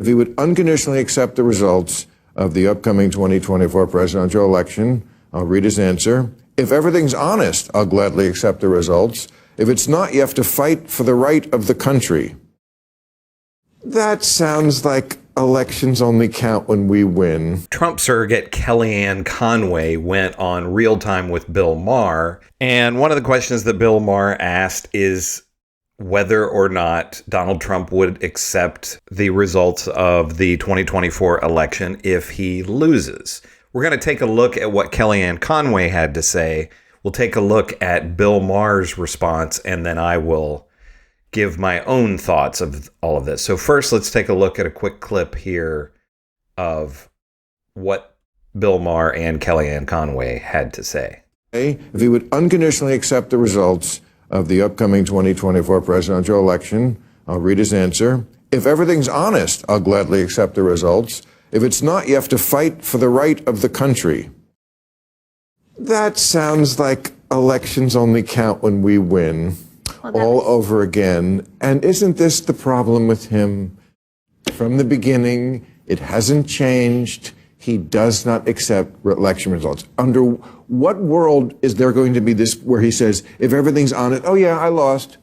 if he would unconditionally accept the results of the upcoming 2024 presidential election. I'll read his answer. If everything's honest, I'll gladly accept the results. If it's not, you have to fight for the right of the country. That sounds like elections only count when we win. Trump surrogate Kellyanne Conway went on Real Time with Bill Maher. And one of the questions that Bill Maher asked is whether or not Donald Trump would accept the results of the 2024 election if he loses. We're going to take a look at what Kellyanne Conway had to say. We'll take a look at Bill Maher's response, and then I will give my own thoughts of all of this. So first, let's take a look at a quick clip here of what Bill Maher and Kellyanne Conway had to say. If he would unconditionally accept the results of the upcoming 2024 presidential election, I'll read his answer. If everything's honest, I'll gladly accept the results. If it's not, you have to fight for the right of the country. That sounds like elections only count when we win. All over again. And isn't this the problem with him? From the beginning, it hasn't changed. He does not accept election results. Under what world is there going to be this where he says, if everything's honest, oh yeah, I lost.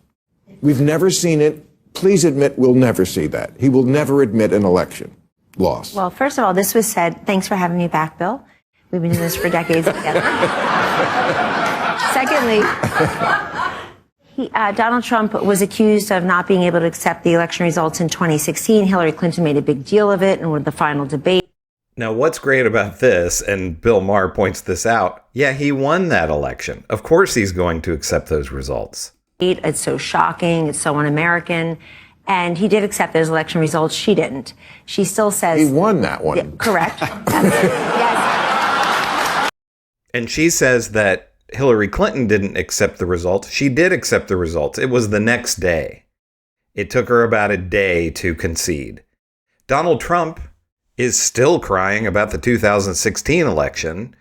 We've never seen it. Please admit we'll never see that. He will never admit an election loss. Well, first of all, this was said, thanks for having me back, Bill. We've been doing this for decades together. Secondly, Donald Trump was accused of not being able to accept the election results in 2016. Hillary Clinton made a big deal of it and with the final debate. Now, what's great about this, and Bill Maher points this out, yeah, he won that election. Of course he's going to accept those results. It's so shocking. It's so un-American. And he did accept those election results. She didn't. She still says... He won that one. Yeah, correct. Yes. And she says that Hillary Clinton didn't accept the results. She did accept the results. It was the next day. It took her about a day to concede. Donald Trump is still crying about the 2016 election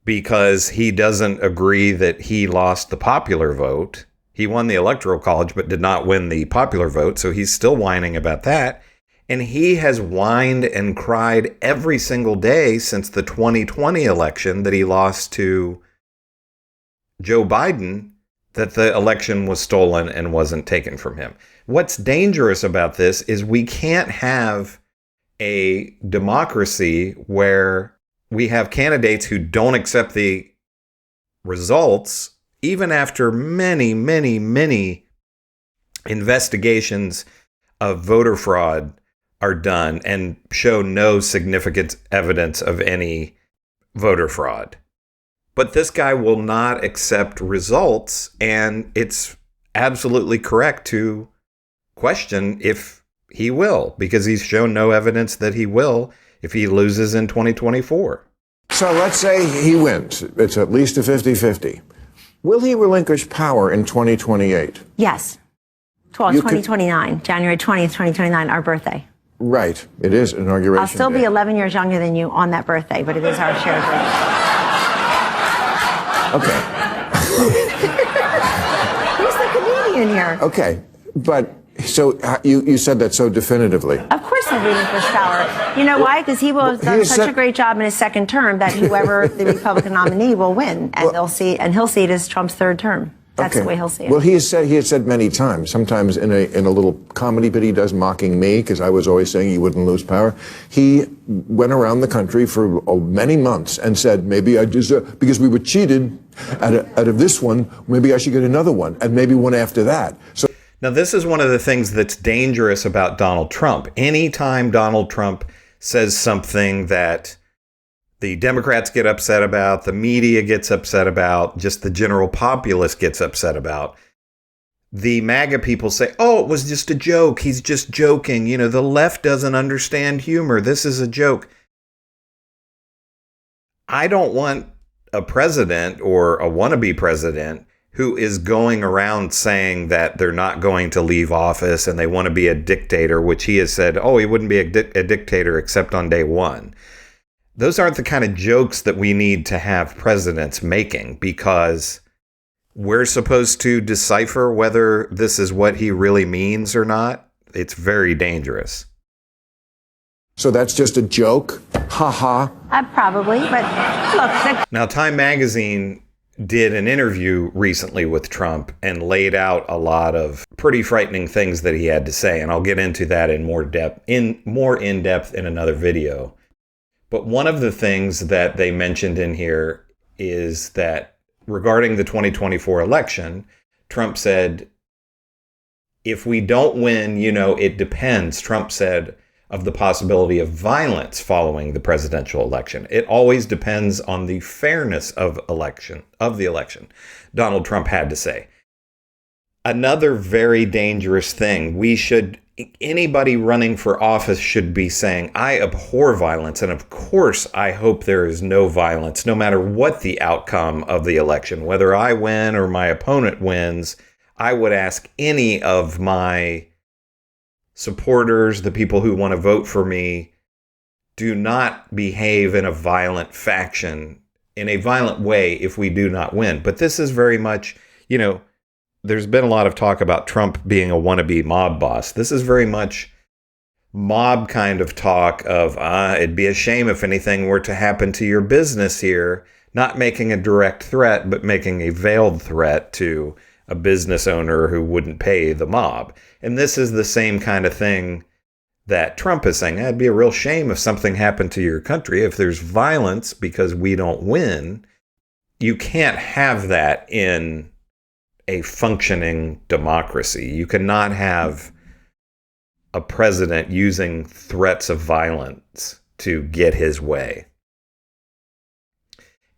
because he doesn't agree that he lost the popular vote. He won the Electoral College but did not win the popular vote, so he's still whining about that. And he has whined and cried every single day since the 2020 election that he lost to Joe Biden, that the election was stolen and wasn't taken from him. What's dangerous about this is we can't have a democracy where we have candidates who don't accept the results, even after many, many, many investigations of voter fraud are done and show no significant evidence of any voter fraud. But this guy will not accept results, and it's absolutely correct to question if he will, because he's shown no evidence that he will if he loses in 2024. So let's say he wins. It's at least a 50-50. Will he relinquish power in 2028? Yes. 2029, January 20th, 2029, our birthday. Right. It is inauguration I'll still day. be 11 years younger than you on that birthday, but it is our shared birthday. Okay. Who's the comedian here? Okay. But so you said that so definitively. Of course he'll relinquish power. You know why? Because he will have done such a great job in his second term that whoever the Republican nominee will win, and he'll see it as Trump's third term. That's the way he'll see it. Well, he has said many times, sometimes in a little comedy bit he does mocking me, because I was always saying he wouldn't lose power. He went around the country for many months and said, maybe I deserve, because we were cheated out of this one, maybe I should get another one, and maybe one after that. So now, this is one of the things that's dangerous about Donald Trump. Anytime Donald Trump says something that the Democrats get upset about, the media gets upset about, just the general populace gets upset about, the MAGA people say, oh, it was just a joke. He's just joking. You know, the left doesn't understand humor. This is a joke. I don't want a president or a wannabe president who is going around saying that they're not going to leave office and they want to be a dictator, which he has said, oh, he wouldn't be a dictator except on day one. Those aren't the kind of jokes that we need to have presidents making, because we're supposed to decipher whether this is what he really means or not. It's very dangerous. So that's just a joke? Ha ha. Probably, but look. Now, Time Magazine did an interview recently with Trump and laid out a lot of pretty frightening things that he had to say, and I'll get into that in more in depth in another video. But one of the things that they mentioned in here is that regarding the 2024 election, Trump said, if we don't win, it depends, Trump said, of the possibility of violence following the presidential election. It always depends on the fairness of the election, Donald Trump had to say. Another very dangerous thing, anybody running for office should be saying, I abhor violence, and of course I hope there is no violence, no matter what the outcome of the election, whether I win or my opponent wins. I would ask any of my supporters, the people who want to vote for me, do not behave in a violent way if we do not win. But this is very much, there's been a lot of talk about Trump being a wannabe mob boss. This is very much mob kind of talk of, it'd be a shame if anything were to happen to your business here, not making a direct threat, but making a veiled threat to a business owner who wouldn't pay the mob. And this is the same kind of thing that Trump is saying. It'd be a real shame if something happened to your country. If there's violence because we don't win, you can't have that in a functioning democracy. You cannot have a president using threats of violence to get his way.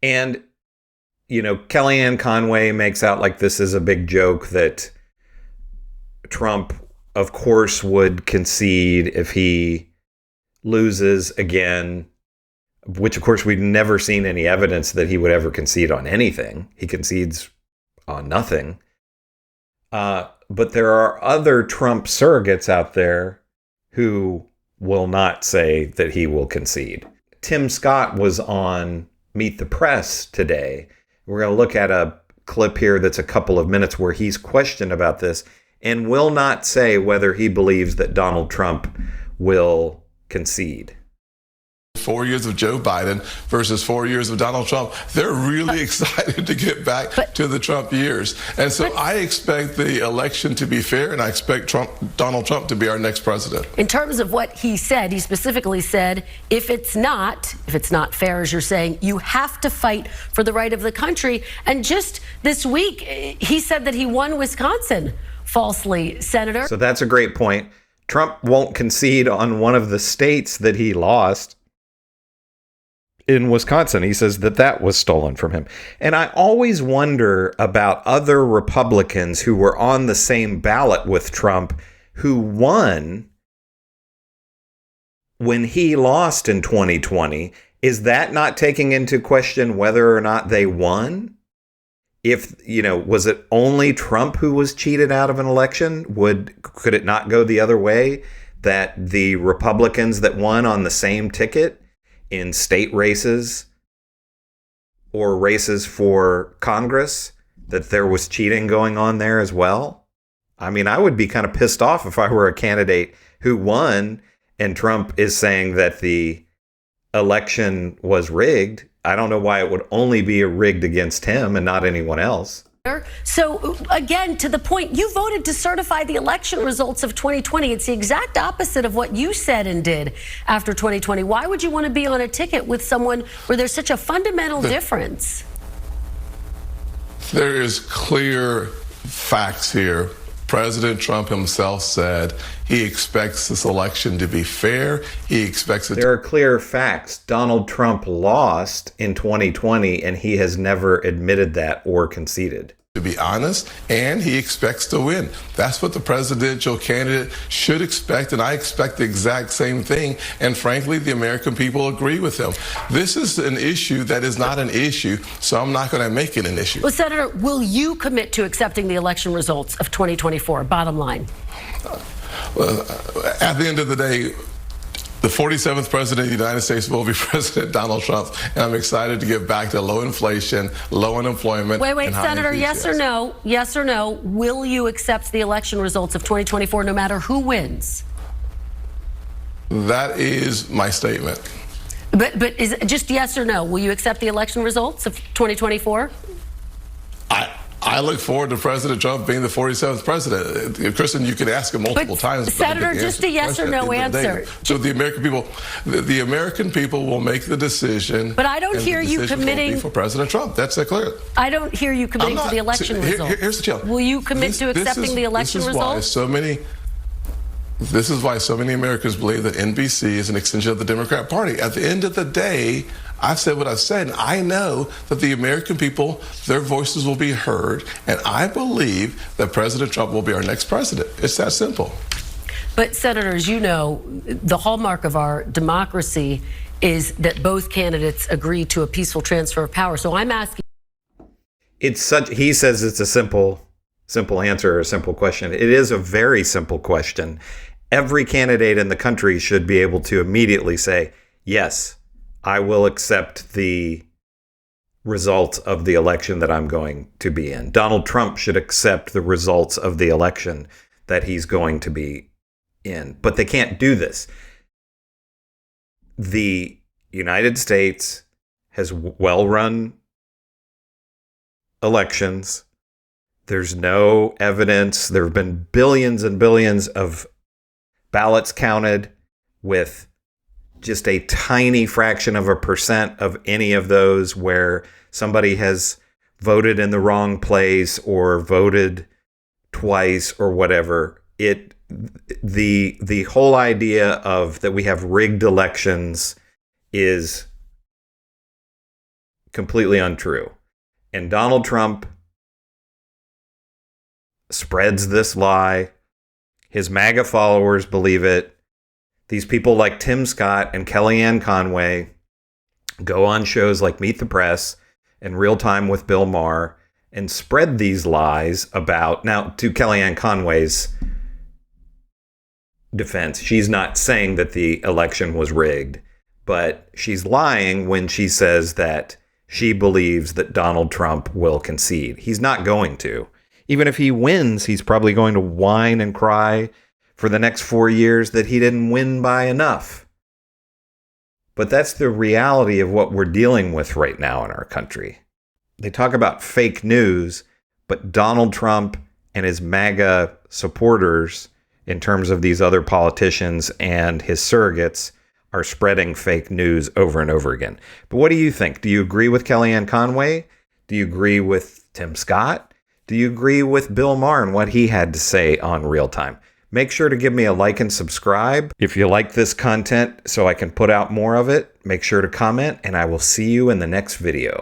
And Kellyanne Conway makes out like this is a big joke, that Trump, of course, would concede if he loses again, which, of course, we've never seen any evidence that he would ever concede on anything. He concedes on nothing. But there are other Trump surrogates out there who will not say that he will concede. Tim Scott was on Meet the Press today. We're going to look at a clip here that's a couple of minutes where he's questioned about this and will not say whether he believes that Donald Trump will concede. 4 years of Joe Biden versus 4 years of Donald Trump. They're really excited to get back to the Trump years. And so I expect the election to be fair, and I expect Donald Trump to be our next president. In terms of what he said, he specifically said, if it's not fair, as you're saying, you have to fight for the right of the country. And just this week, he said that he won Wisconsin falsely, Senator. So that's a great point. Trump won't concede on one of the states that he lost. In Wisconsin, he says that was stolen from him. And I always wonder about other Republicans who were on the same ballot with Trump who won when he lost in 2020. Is that not taking into question whether or not they won? If, was it only Trump who was cheated out of an election? Could it not go the other way, that the Republicans that won on the same ticket in state races or races for Congress, that there was cheating going on there as well? I mean, I would be kind of pissed off if I were a candidate who won and Trump is saying that the election was rigged. I don't know why it would only be rigged against him and not anyone else. So again, to the point, you voted to certify the election results of 2020. It's the exact opposite of what you said and did after 2020. Why would you want to be on a ticket with someone where there's such a fundamental difference? There is clear facts here. President Trump himself said he expects this election to be fair. He expects it. There are clear facts. Donald Trump lost in 2020, and he has never admitted that or conceded. To be honest, and he expects to win. That's what the presidential candidate should expect, and I expect the exact same thing. And frankly, the American people agree with him. This is an issue that is not an issue, so I'm not going to make it an issue. Well, Senator, will you commit to accepting the election results of 2024? Bottom line. At the end of the day, the 47th president of the United States will be President Donald Trump, and I'm excited to get back to low inflation, low unemployment. Wait, Senator, yes or no? Yes or no? Will you accept the election results of 2024 no matter who wins? That is my statement. But is it just yes or no? Will you accept the election results of 2024? I look forward to President Trump being the 47th president. Kristen, you could ask him multiple times. Senator, just a yes or no answer. So the American people will make the decision. But I don't hear you committing for President Trump. That's clear. I don't hear you committing to the election results. Here's the challenge. Will you commit to accepting the election results? This is why so many Americans believe that NBC is an extension of the Democrat Party. At the end of the day, I've said what I've said, and I know that the American people, their voices will be heard, and I believe that President Trump will be our next president. It's that simple. But, Senator, as you know, the hallmark of our democracy is that both candidates agree to a peaceful transfer of power. So I'm asking. He says it's a simple answer or a simple question. It is a very simple question. Every candidate in the country should be able to immediately say, yes, I will accept the results of the election that I'm going to be in. Donald Trump should accept the results of the election that he's going to be in. But they can't do this. The United States has well-run elections. There's no evidence. There have been billions and billions of ballots counted with just a tiny fraction of a percent of any of those where somebody has voted in the wrong place or voted twice or whatever. The whole idea of that we have rigged elections is completely untrue. And Donald Trump spreads this lie. His MAGA followers believe it. These people like Tim Scott and Kellyanne Conway go on shows like Meet the Press and Real Time with Bill Maher and spread these lies about, now to Kellyanne Conway's defense, she's not saying that the election was rigged, but she's lying when she says that she believes that Donald Trump will concede. He's not going to. Even if he wins, he's probably going to whine and cry for the next 4 years that he didn't win by enough. But that's the reality of what we're dealing with right now in our country. They talk about fake news, but Donald Trump and his MAGA supporters, in terms of these other politicians and his surrogates, are spreading fake news over and over again. But what do you think? Do you agree with Kellyanne Conway? Do you agree with Tim Scott? Do you agree with Bill Maher and what he had to say on Real Time? Make sure to give me a like and subscribe. If you like this content so I can put out more of it, make sure to comment, and I will see you in the next video.